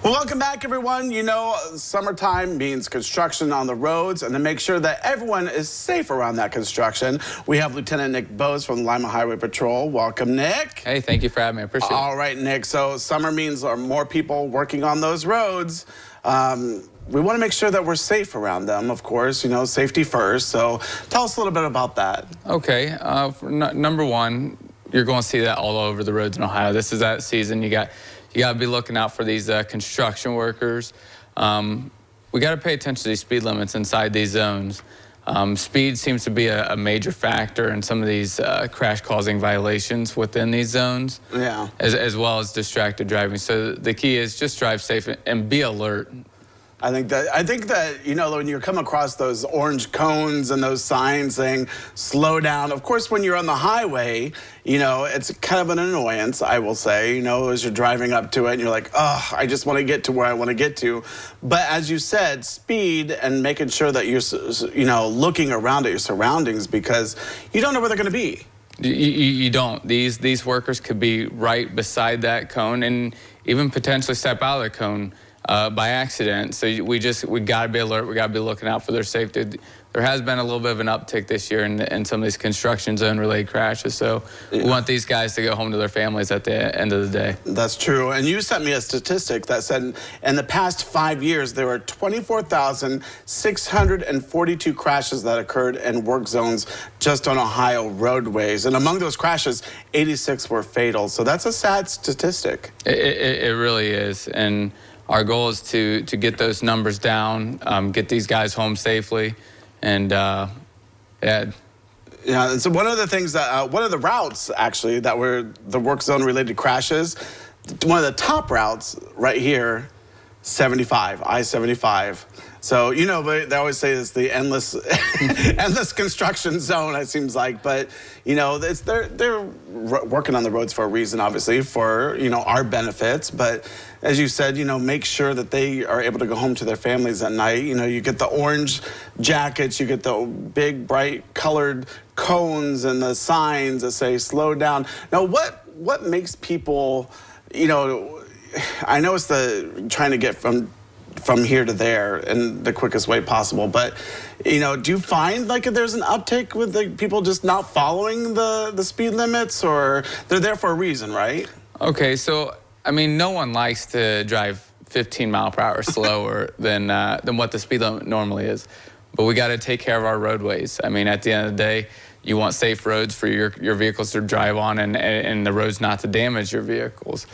Well, welcome back, everyone. You know, summertime means construction on the roads, and to make sure that everyone is safe around that construction, we have Lieutenant Nick Boes from the Lima Highway Patrol. Welcome, Nick. Hey, thank you for having me. I appreciate it. All right, Nick. So summer means more people working on those roads. We want to make sure that we're safe around them, of course, you know, safety first. So tell us a little bit about that. Okay. Number one, you're going to see that all over the roads in Ohio. This is that season. You got to be looking out for these construction workers. We got to pay attention to these speed limits inside these zones. Speed seems to be a major factor in some of these crash-causing violations within these zones, yeah, as well as distracted driving. So the key is just drive safe and be alert. I think that, you know, when you come across those orange cones and those signs saying slow down, of course, when you're on the highway, you know, it's kind of an annoyance, I will say, you know, as you're driving up to it and you're like, oh, I just want to get to where I want to get to. But as you said, speed and making sure that you're, you know, looking around at your surroundings, because you don't know where they're going to be. You don't. These workers could be right beside that cone and even potentially step out of the cone by accident. So we got to be alert. We got to be looking out for their safety. There has been a little bit of an uptick this year in some of these construction zone related crashes. So we want these guys to go home to their families at the end of the day. That's true. And you sent me a statistic that said in the past 5 years, there were 24,642 crashes that occurred in work zones just on Ohio roadways. And among those crashes, 86 were fatal. So that's a sad statistic. It really is. And our goal is to get those numbers down, get these guys home safely, and yeah. Yeah, and so one of the things that, one of the routes actually that were the work zone related crashes, one of the top routes right here, 75, I-75. So, you know, they always say it's the endless construction zone, it seems like. But, you know, they're working on the roads for a reason, obviously, for, you know, our benefits. But as you said, you know, make sure that they are able to go home to their families at night. You know, you get the orange jackets, you get the big, bright colored cones and the signs that say slow down. Now, what makes people, you know, I know it's the trying to get from here to there in the quickest way possible, but, you know, do you find like there's an uptick with the people just not following the speed limits, or they're there for a reason, right? Okay, so, I mean, no one likes to drive 15 mile per hour slower than what the speed limit normally is, but we got to take care of our roadways. I mean, at the end of the day, you want safe roads for your vehicles to drive on and the roads not to damage your vehicles.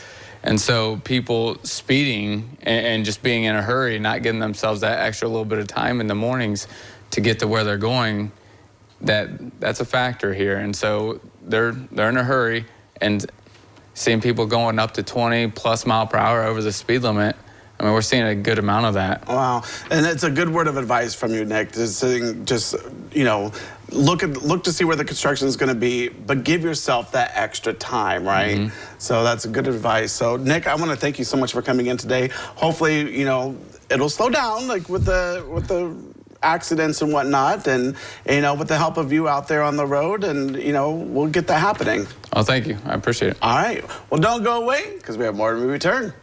And so people speeding and just being in a hurry, not giving themselves that extra little bit of time in the mornings to get to where they're going, that's a factor here. And so they're in a hurry, and seeing people going up to 20+ mile per hour over the speed limit, I mean, we're seeing a good amount of that. Wow, and it's a good word of advice from you, Nick. Just you know, look to see where the construction is going to be, but give yourself that extra time, right? Mm-hmm. So that's good advice. So, Nick, I want to thank you so much for coming in today. Hopefully, you know, it'll slow down, like with the accidents and whatnot, and, you know, with the help of you out there on the road, and, you know, we'll get that happening. Oh, thank you. I appreciate it. All right. Well, don't go away, because we have more when we return.